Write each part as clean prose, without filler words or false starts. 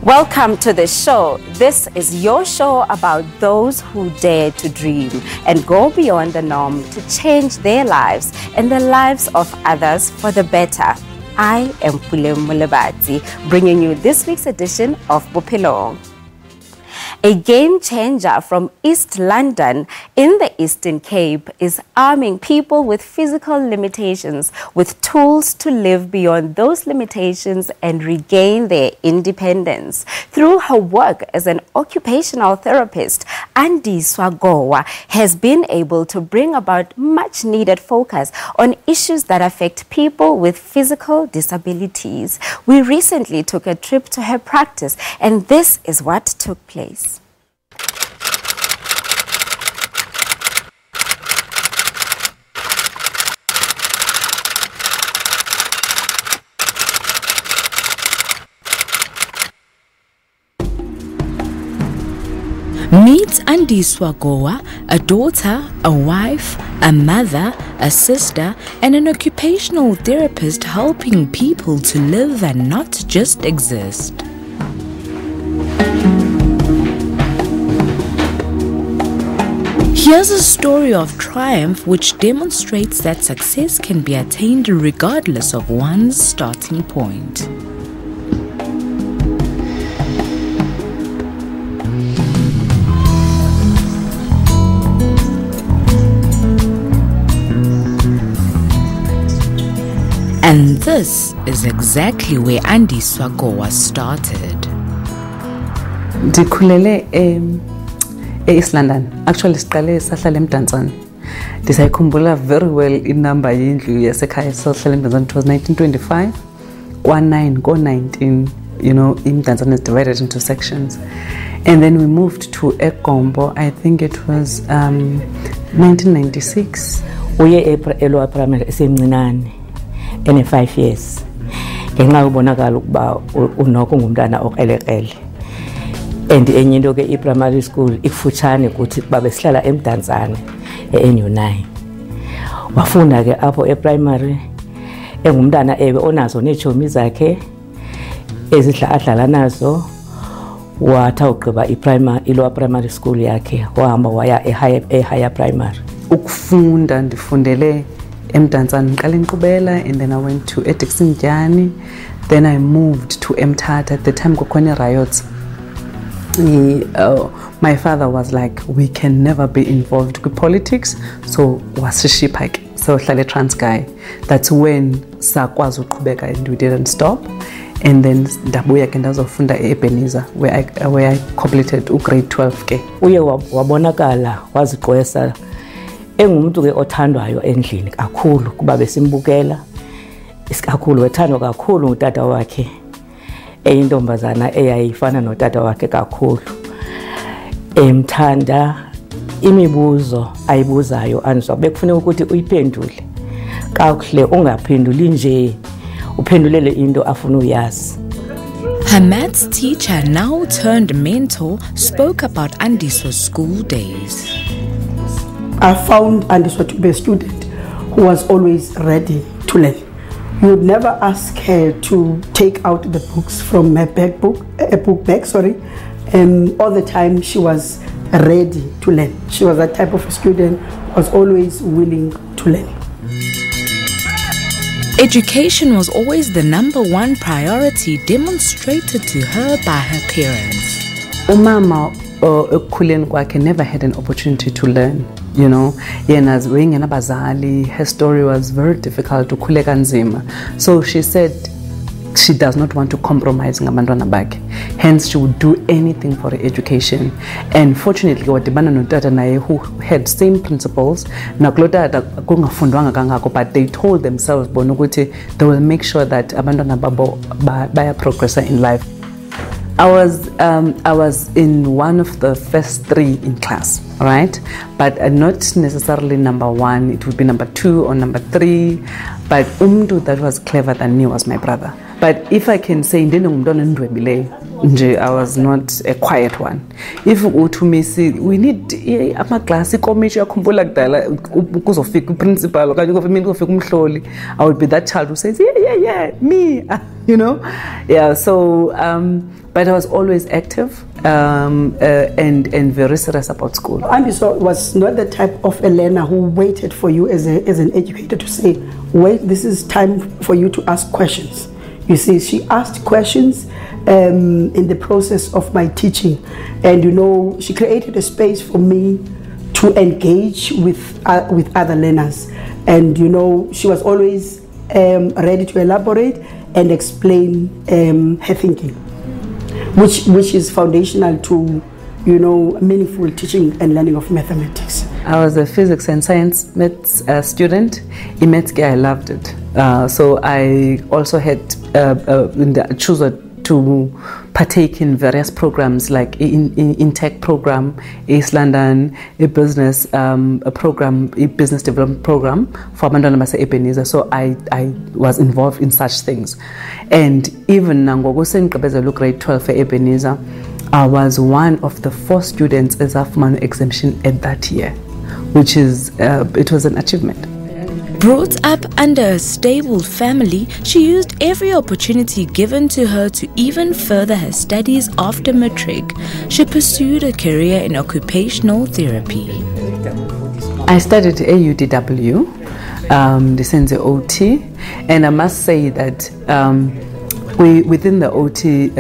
Welcome to the show. This is your show about those who dare to dream and go beyond the norm to change their lives and the lives of others for the better. I am Pule Mulebati, bringing you this week's edition of Bophelong. A game changer from East London in the Eastern Cape is arming people with physical limitations with tools to live beyond those limitations and regain their independence. Through her work as an occupational therapist, Andi Swagowa has been able to bring about much needed focus on issues that affect people with physical disabilities. We recently took a trip to her practice, and this is what took place. Meet Andi Swagowa, a daughter, a wife, a mother, a sister, and an occupational therapist helping people to live and not just exist. Here's a story of triumph which demonstrates that success can be attained regardless of one's starting point. And this is exactly where Andi Swagowa started. Ndikhulele East London. Actually, siqale sahlala eMdantsane. Ndisayikhumbula very well inamba yendlu yasekhaya sahlala eMdantsane. It was 1925. Kwa-9 ko-19, you know, eMdantsane is divided into sections. And then we moved to Ekombo. I think it was 1996. Uye elowa primary esemncinane. In 5 years, ngenxa ubonakala ukuba unoko ngumntana okrelekrele and enye into ke i-primary school ikufutshane kuthi babe sihlala eMdantsane eNU9 wafunda ke apho e-primary engumntana ewe onazo neetshomi zakhe adlala nazo wathi ugqiba i-lower primary school yakhe wahamba waya e-higher primary. Ukufunda ndifundele eMdantsane ngiqala eNkqubela, and then I went to Dixon Jani. Then I moved to Mthatha. At the time kukhona riots. My father was like, we can never be involved with politics, so wasishipha ke so hlale Transkei. That's when sakwazi uqhubeka and we didn't stop. And then ndabuya ke ndazofunda eEbenezer where I completed grade 12 ke. Uye wabonakala waziqwesa engumuntu ke othandwayo endlini kakhulu kuba besimbukela isikakhulu wethandwa kakhulu utata wakhe eyintombazana eyayifana notata wakhe kakhulu emthanda imibuzo ayibuzayo anzwa bekufuneka ukuthi uyiphendule kakuhle ungaphenduli nje uphendulele into afuna uyazi. Her maths teacher, now turned mentor, spoke about Andi's school days. I found Andiswa to be a student who was always ready to learn. You would never ask her to take out the books from her book bag, and all the time she was ready to learn. She was that type of a student who was always willing to learn. Education was always the #1 priority demonstrated to her by her parents. Umama ekukhuleni kwakhe never had an opportunity to learn, you know. Yena wengenabazali, her story was very difficult, ukhuleka nzima. So she said she does not want to compromise ngabantwana bakhe. Hence she would do anything for her education. And fortunately wadibana notata naye who had same principles. Nakulo tata kungafundwanga kangako, but they told themselves bona ukuthi they will make sure that abantwana babo baya progress in life. I was in one of the first 3 in class, right? But not necessarily #1. It would be #2 or #3. But umntu that was clever than me was my brother. But if I can say, I was not a quiet one. If uthumisi, we need amaklasi komisho yakhumbula kudala ukuzofika uprincipal okanye ukufika umhloli, I would be that child who says, yeah, me. you know? Yeah, so, but I was always active and very serious about school. Andiswa was not the type of a learner who waited for you as an educator to say, wait, this is time for you to ask questions. You see, she asked questions in the process of my teaching. And, you know, she created a space for me to engage with other learners. And, you know, she was always ready to elaborate and explain her thinking, which is foundational to, you know, meaningful teaching and learning of mathematics. I was a physics and science maths student. In maths, I loved it. So I also had chosen to partake in various programs like in tech program, East London, a business program, a business development program for Abantwana base Ebenezer. So I was involved in such things. And even Nangogo grade 12 for Ebenezer, I was one of the 4 students as a Fumano exemption at that year, which is, it was an achievement. Brought up under a stable family, she used every opportunity given to her to even further her studies after matric. She pursued a career in occupational therapy. I studied AUDW, the OT, and I must say that within the OT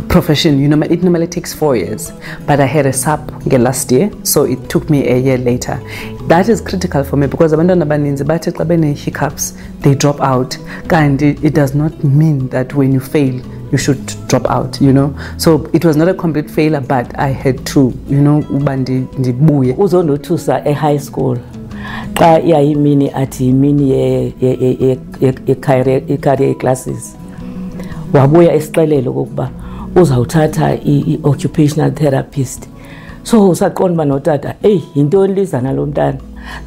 profession, you know, it normally takes 4 years, but I had a SAP last year, so it took me a year later. That is critical for me because abantwana abaninzi bathi xa bene hiccups, they drop out, and it does not mean that when you fail you should drop out, you know. So it was not a complete failure, but I had to, you know, uba ndibuye. Uzondothusa e-high school xa iyayimini athi yimini ye-career classes, wabuya esixelele okokuba uzawuthatha i-occupational therapist. So usaqonda uba notata, yintoni liza nalo mntana,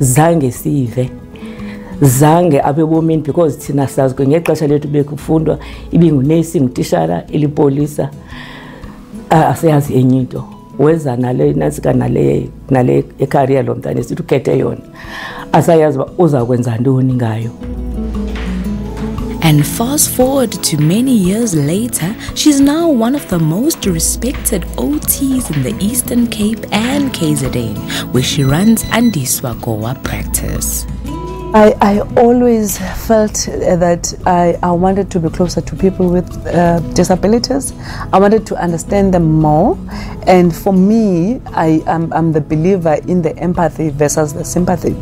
zange sive, zange abe bomini, because thina sazi ngexesha lethu bekufundwa ibingunesi, ngutishara, ilipolisa, asiyazi enye into. Weza nale nansika nale ecareer lo mntana esithi ukhethe yona, asayazi uba uzakwenza ntoni ngayo. And fast forward to many years later, she's now one of the most respected OTs in the Eastern Cape and KZN, where she runs Andiswa Goa practice. I always felt that I wanted to be closer to people with disabilities. I wanted to understand them more. And for me, I'm the believer in the empathy versus the sympathy,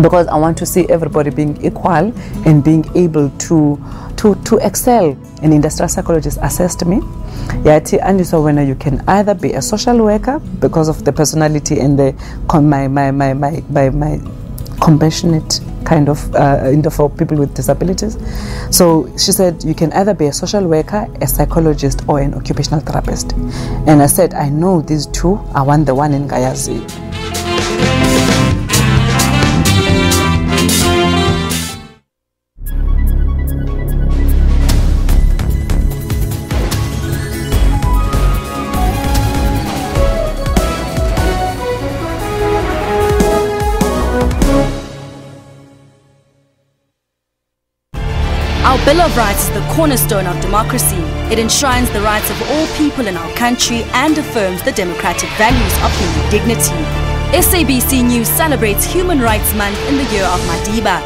because I want to see everybody being equal and being able to excel. An industrial psychologist assessed me. And so when you can either be a social worker because of the personality and my compassionate kind of for people with disabilities. So she said you can either be a social worker, a psychologist, or an occupational therapist. And I said, I know these two. I want the one in Gayazi. Our Bill of Rights is the cornerstone of democracy. It enshrines the rights of all people in our country and affirms the democratic values of human dignity. SABC News celebrates Human Rights Month in the year of Madiba.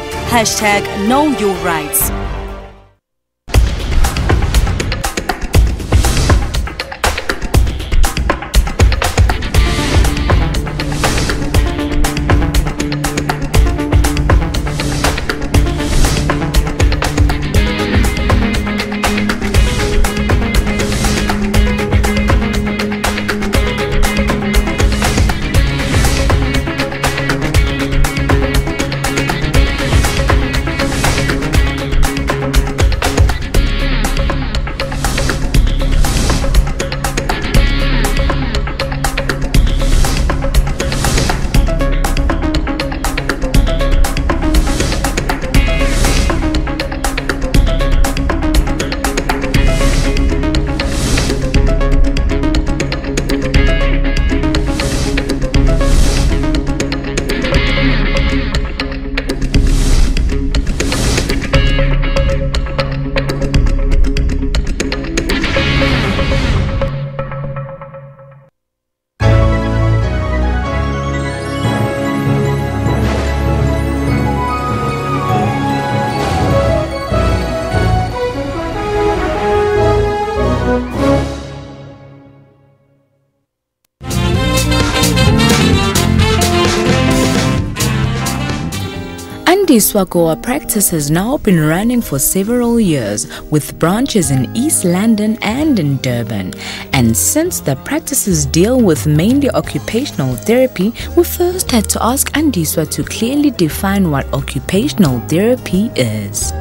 # Know Your Rights. Andiswa Goa practice has now been running for several years with branches in East London and in Durban. And since the practices deal with mainly occupational therapy, we first had to ask Andiswa to clearly define what occupational therapy is.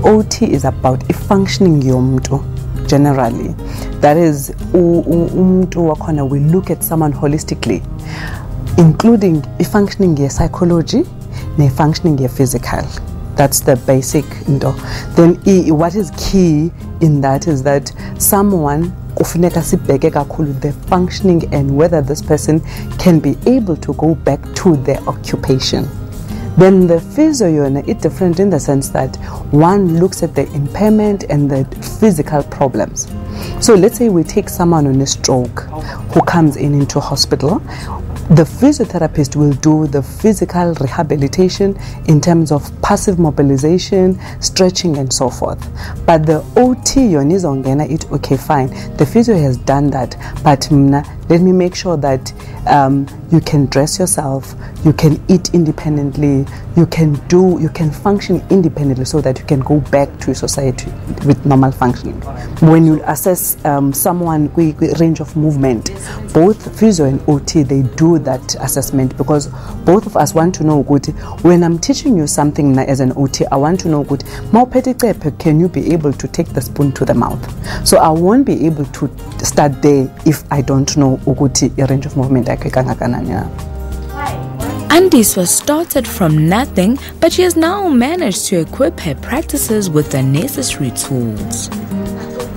OT is about functioning yomntu. Generally, that is, we look at someone holistically, including functioning psychology, functioning physical. That's the basic. Then what is key in that is that someone the functioning and whether this person can be able to go back to their occupation. Then the physio is different in the sense that one looks at the impairment and the physical problems. So let's say we take someone on a stroke who comes into hospital. The physiotherapist will do the physical rehabilitation in terms of passive mobilization, stretching and so forth. But the OT okay, fine, the physio has done that, but let me make sure that you can dress yourself, you can eat independently, you can function independently so that you can go back to society with normal functioning. When you assess someone with range of movement, both physio and OT, they do that assessment because both of us want to know good. When I'm teaching you something as an OT, I want to know good. Can you be able to take the spoon to the mouth? So I won't be able to start there if I don't know a range of movement. Andiswa started from nothing, but she has now managed to equip her practices with the necessary tools.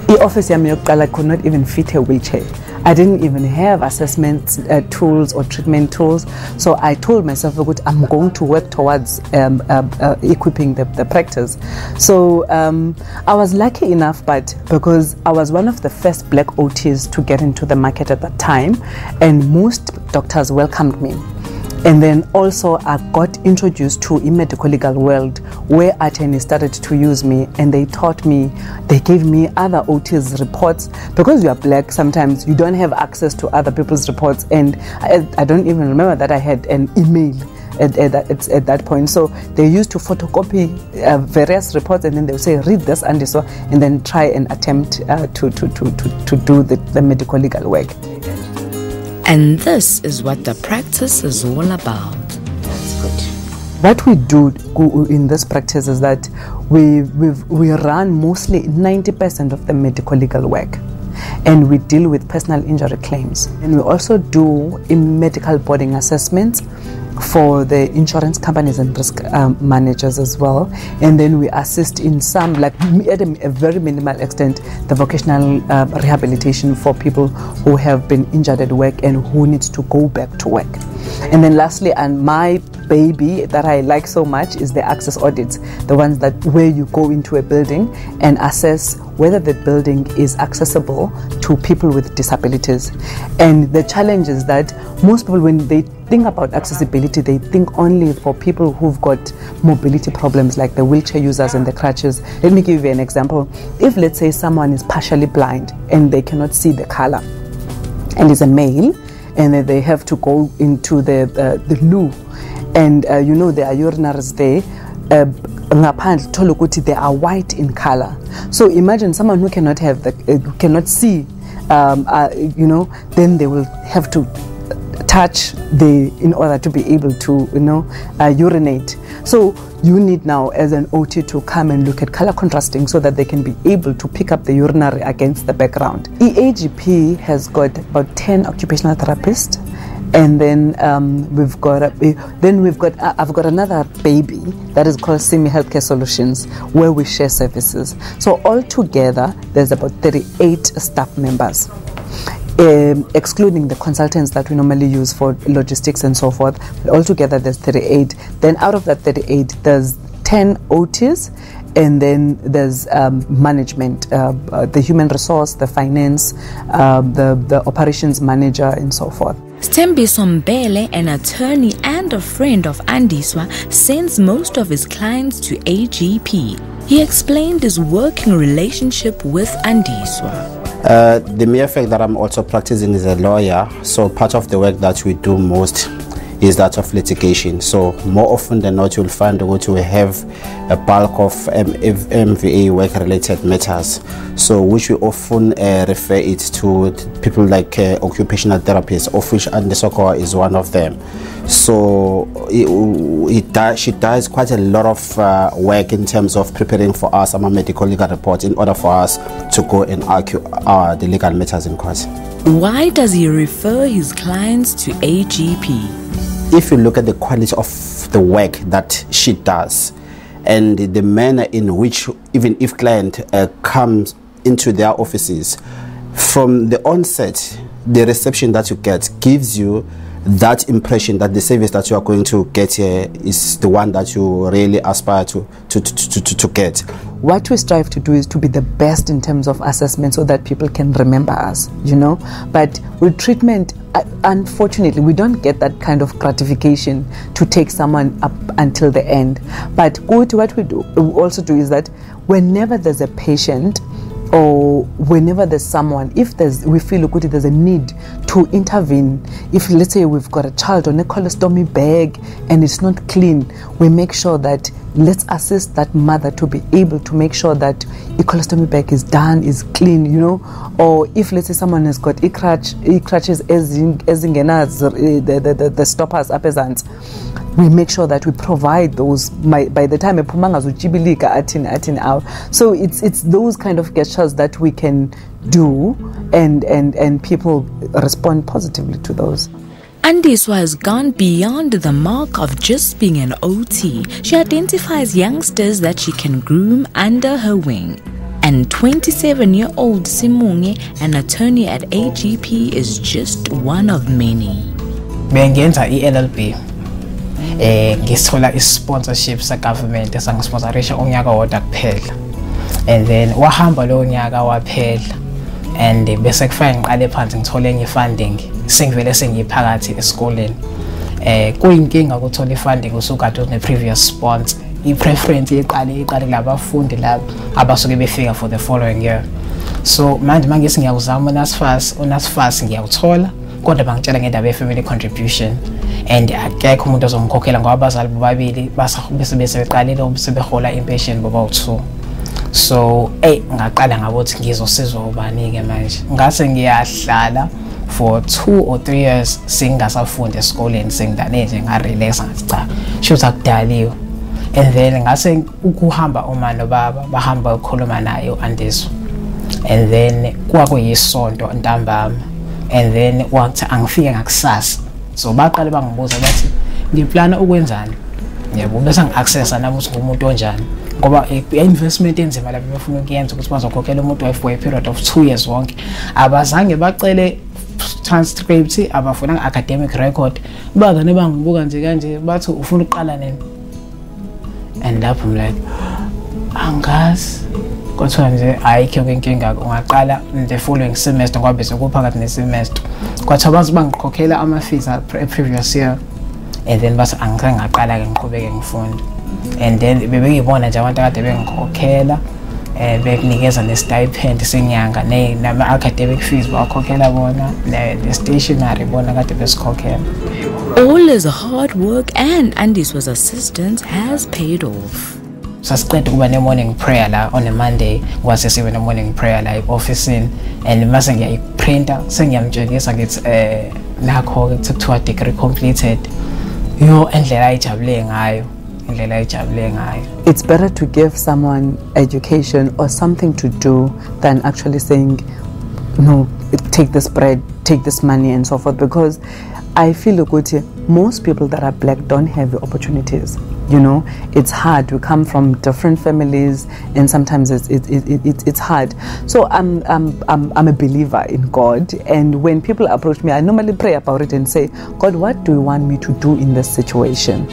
The office I could not even fit a wheelchair. I didn't even have assessment tools or treatment tools. So I told myself, I'm going to work towards equipping the practice. So I was lucky enough, but because I was one of the first black OTs to get into the market at that time, and most doctors welcomed me. And then also I got introduced to a medical legal world where attorneys started to use me, and they taught me, they gave me other OTs reports. Because you are black, sometimes you don't have access to other people's reports, and I don't even remember that I had an email at that point. So they used to photocopy various reports, and then they would say, read this and so, and then try and attempt to do the medical legal work. And this is what the practice is all about. That's good. What we do in this practice is that we run mostly 90% of the medical legal work, and we deal with personal injury claims. And we also do medical boarding assessments for the insurance companies and risk managers as well. And then we assist in some, like at a very minimal extent, the vocational rehabilitation for people who have been injured at work and who needs to go back to work. And then lastly, and my baby that I like so much, is the access audits, the ones that where you go into a building and assess whether the building is accessible to people with disabilities. And the challenge is that most people, when they think about accessibility, they think only for people who've got mobility problems, like the wheelchair users and the crutches. Let me give you an example. If, let's say, someone is partially blind and they cannot see the color, and is a male, and then they have to go into the loo, and there are urinaries there, they are white in color. So imagine someone who cannot cannot see, then they will have to touch in order to be able to urinate. So you need now as an OT to come and look at color contrasting so that they can be able to pick up the urinary against the background. EAGP has got about 10 occupational therapists. And then I've got another baby that is called Simi Healthcare Solutions, where we share services. So altogether, there's about 38 staff members, excluding the consultants that we normally use for logistics and so forth. But altogether, there's 38. Then out of that 38, there's 10 OTs. And then there's management, the human resource, the finance, the operations manager, and so forth. Stembi Sombele, an attorney and a friend of Andiswa, sends most of his clients to AGP. He explained his working relationship with Andiswa. The mere fact that I'm also practicing as a lawyer, so part of the work that we do most is that of litigation. So more often than not, you'll find that we have a bulk of MVA work-related matters, so which we often refer it to people like occupational therapists, of which Andy Sokoa is one of them. So she does quite a lot of work in terms of preparing for us a medical legal report in order for us to go and argue the legal matters in court. Why does he refer his clients to AGP? If you look at the quality of the work that she does and the manner in which, even if client comes into their offices, from the onset, the reception that you get gives you that impression that the service that you are going to get here is the one that you really aspire to get. What we strive to do is to be the best in terms of assessment so that people can remember us, you know. But with treatment, unfortunately, we don't get that kind of gratification to take someone up until the end. But what we also do is that whenever there's a patient or whenever there's someone, we feel good, there's a need to intervene. If let's say we've got a child on a colostomy bag and it's not clean, we make sure that let's assist that mother to be able to make sure that the colostomy bag is done, is clean, you know. Or if let's say someone has got crutches as the stoppers up as ants, we make sure that we provide those by the time so it's those kind of gestures that we can do, and people respond positively to those. Andiswa has gone beyond the mark of just being an OT. She identifies youngsters that she can groom under her wing. And 27-year-old Simunge, an attorney at AGP, is just one of many. Bengenza LLB. Ngisithola i-sponsorship sa-government esangisponsorisha unyaka wodwa kuphela, and then wahamba lowo nyaka waphela, and bese kufanele ngiqale phansi ngithole enye funding sengivele sengiphakathi esikoleni. Kuyinkinga ukuthola i-funding usukade une-previous sponsor. I-preference iqale kulabafundi labo abasuke befika for the following year. So manje mangisi ngiyakuzama uNSFAS ngiyawuthola, kodwa bangitshela ngendaba ye-family contribution, and akekho umuntu ozongikhokhela ngoba abazali bobabili bese beqalile sebehola impatient boba-2. So ngaqala ngabothi ngizosizwa ubani-ke manje. Ngase ngiyahlala for 2 or 3 years sengingasafundi esikoleni, sengidane nje ngarelaxa ngathi cha shuthi akudaliwe. And then ngase ukuhamba uma nobaba bahamba ukukhuluma naye uAndiswa, and then kwakuyisonto ntambama, and then wathi angifike ngakusasa. So baqale bangibuza bathi ngiplana ukwenzani, yebo, bese ngi-accessa nami ukuthi ngumuntu onjani, ngoba i-investment enzima lapho befuna ukuyenza ukuthi bazokhokhela umuntu for a period of 2 years wonke. Abazange bacele transcript, abafuna academic record, bazane bangibuka nje kanje bathi ufuna uqala nini, and lapho I'm like angazi, kodwa nje ayikho inkinga, ungaqala the following semester ngoba bese kuphakathi nesemester. Kwathi abazi bangikhokhela ama-fees previous year, and then base angizange ngaqala ke ngiqhubeke ngifunda, and then bebengibona nje abantu akade bengikhokhela bekunikeza ne-stipend senyanga nama-academic fees bakhokhela bona, ne-stationary bona kade besikhokhela. All his hard work and Andiswa's assistance has paid off. Sasiqeda ukuba ne-morning prayer la on a Monday, kwase sibe ne-morning prayer la e-officeini, and mase ngiyayiprinta sengiyamtshengisa ngithi nakho-ke kuthiwa degree completed. Indlela ayijabule ngayo. It's better to give someone education or something to do than actually saying, no, take this bread, take this money and so forth, because I feel good, most people that are black don't have the opportunities. You know, it's hard. We come from different families, and sometimes it's hard. So I'm a believer in God, and when people approach me, I normally pray about it and say, God, what do you want me to do in this situation?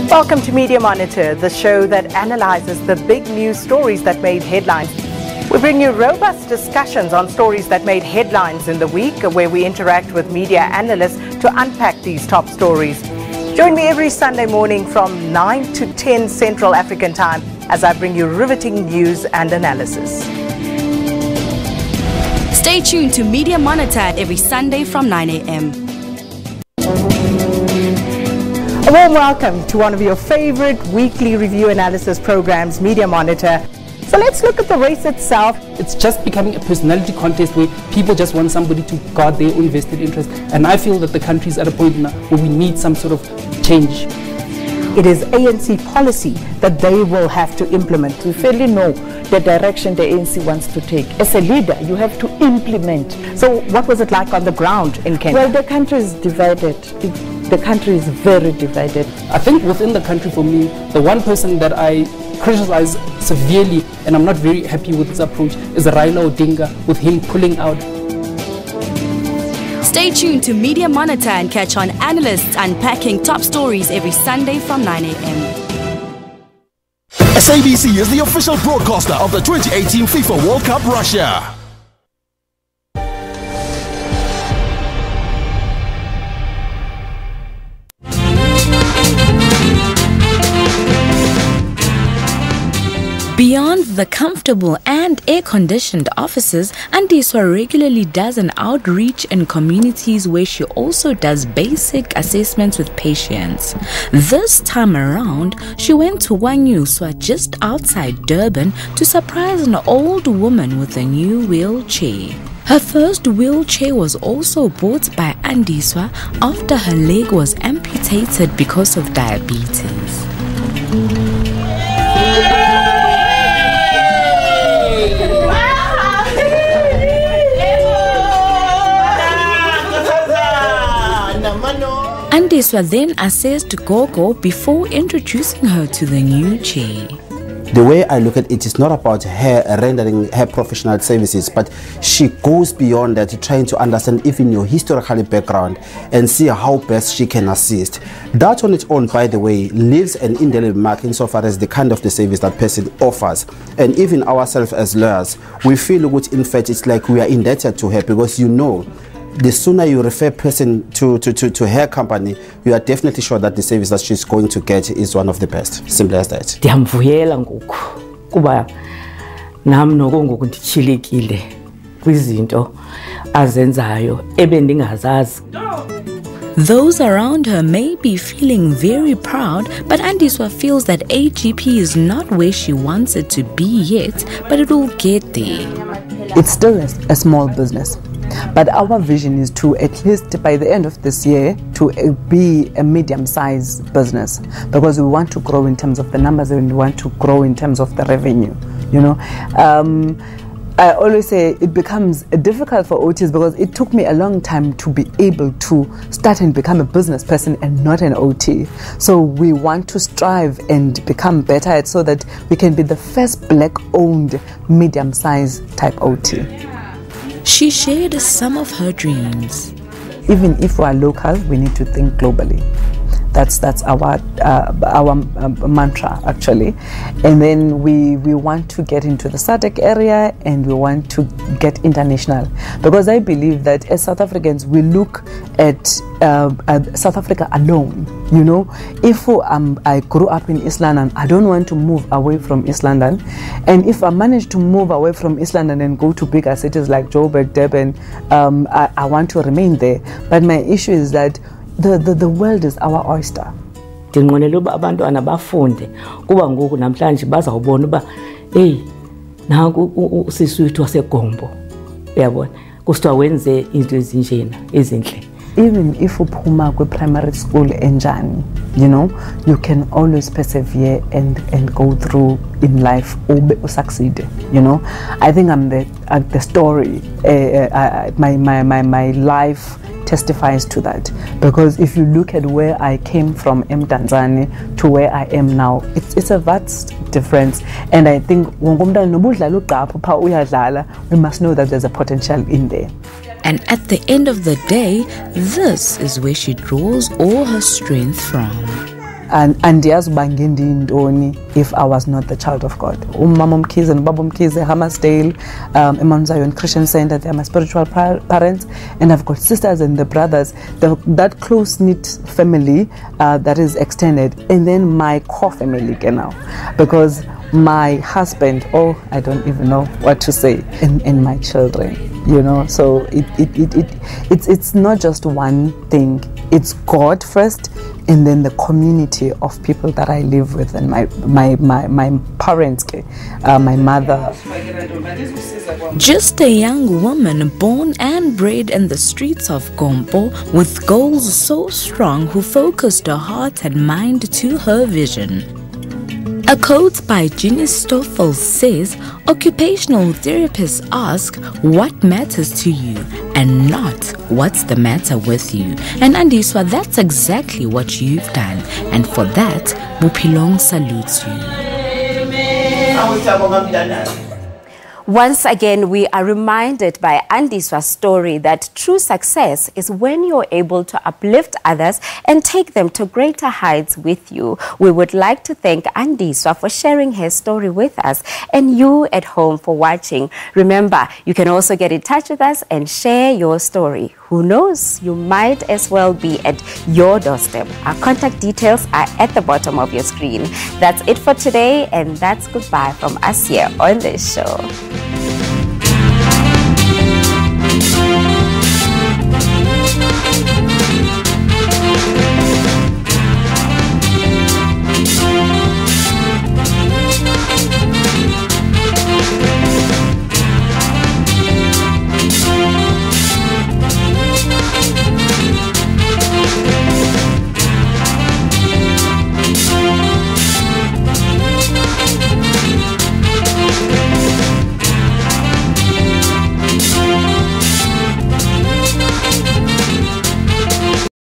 Welcome to Media Monitor, the show that analyzes the big news stories that made headlines. We bring you robust discussions on stories that made headlines in the week, where we interact with media analysts to unpack these top stories. Join me every Sunday morning from 9 to 10 Central African Time as I bring you riveting news and analysis. Stay tuned to Media Monitor every Sunday from 9 a.m. A warm welcome to one of your favorite weekly review analysis programs, Media Monitor. So let's look at the race itself. It's just becoming a personality contest where people just want somebody to guard their own vested interest. And I feel that the country is at a point now where we need some sort of change. It is ANC policy that they will have to implement. We fairly know the direction the ANC wants to take. As a leader, you have to implement. So what was it like on the ground in Kenya? Well, the country is divided. The country is very divided. I think within the country, for me, the one person that I criticize severely and I'm not very happy with his approach is Raila Odinga, with him pulling out. Stay tuned to Media Monitor and catch on analysts unpacking top stories every Sunday from 9 a.m. SABC is the official broadcaster of the 2018 FIFA World Cup Russia. Beyond the comfortable and air-conditioned offices, Andiswa regularly does an outreach in communities where she also does basic assessments with patients. This time around, she went to Wanyuswa just outside Durban to surprise an old woman with a new wheelchair. Her first wheelchair was also bought by Andiswa after her leg was amputated because of diabetes. Andiswa then assessed Gogo before introducing her to the new chair. The way I look at it is not about her rendering her professional services, but she goes beyond that, trying to understand even your historical background and see how best she can assist. That on its own, by the way, leaves an indelible mark insofar as the kind of the service that person offers. And even ourselves as lawyers, we feel good. In fact, it's like we are indebted to her, because you know, the sooner you refer a person to her company, you are definitely sure that the service that she's going to get is one of the best. Simple as that. Ndiyamvuyela ngoku kuba nami ngoku ndichilekile kwizinto azenzayo ebendingazazi. Those around her may be feeling very proud, but Andiswa feels that AGP is not where she wants it to be yet, but it will get there. It's still a small business. But our vision is to, at least by the end of this year, to be a medium-sized business, because we want to grow in terms of the numbers and we want to grow in terms of the revenue. You know, I always say it becomes difficult for OTs because it took me a long time to be able to start and become a business person and not an OT. So we want to strive and become better at so that we can be the first black-owned medium-sized type OT. She shared some of her dreams. Even if we are local, we need to think globally. That's our mantra, actually. And then we want to get into the SADC area and we want to get international. Because I believe that as South Africans, we look at South Africa alone. You know, if I grew up in East London, I don't want to move away from East London. And if I manage to move away from East London and go to bigger cities like Joburg, Durban, I want to remain there. But my issue is that the world is our oyster. Ndinqwenela uba abantwana bafunde kuba ngoku namhlanje bazawubona uba hey nanku usisi wethu waseGombo uyabona kusithiwa wenze into ezinjena ezinhle. Even if uphuma kwi-primary school enjani, you know, you can always persevere and go through in life or succeed. You know, I think I'm the story. My life testifies to that, because if you look at where I came from in Tanzania to where I am now, it's a vast difference. And I think we must know that there's a potential in there. And at the end of the day, this is where she draws all her strength from. And if I was not the child of God. Mama Mkize and Baba Mkize, Hammersdale, Emmanuel Zion Christian Center, they are my spiritual parents, and I've got sisters and the brothers, that close-knit family that is extended, and then my core family now, because my husband, I don't even know what to say, and my children. you know. So it's not just one thing. It's God first, and then the community of people that I live with, and my parents, my mother. Just a young woman born and bred in the streets of Gompo with goals so strong, who focused her heart and mind to her vision. A quote by Ginny Stoffel says, occupational therapists ask what matters to you and not what's the matter with you. And Andiswa, that's exactly what you've done. And for that, Bophelong salutes you. Once again, we are reminded by Andiswa's story that true success is when you're able to uplift others and take them to greater heights with you. We would like to thank Andiswa for sharing her story with us, and you at home for watching. Remember, you can also get in touch with us and share your story. Who knows, you might as well be at your doorstep. Our contact details are at the bottom of your screen. That's it for today, and that's goodbye from us here on this show.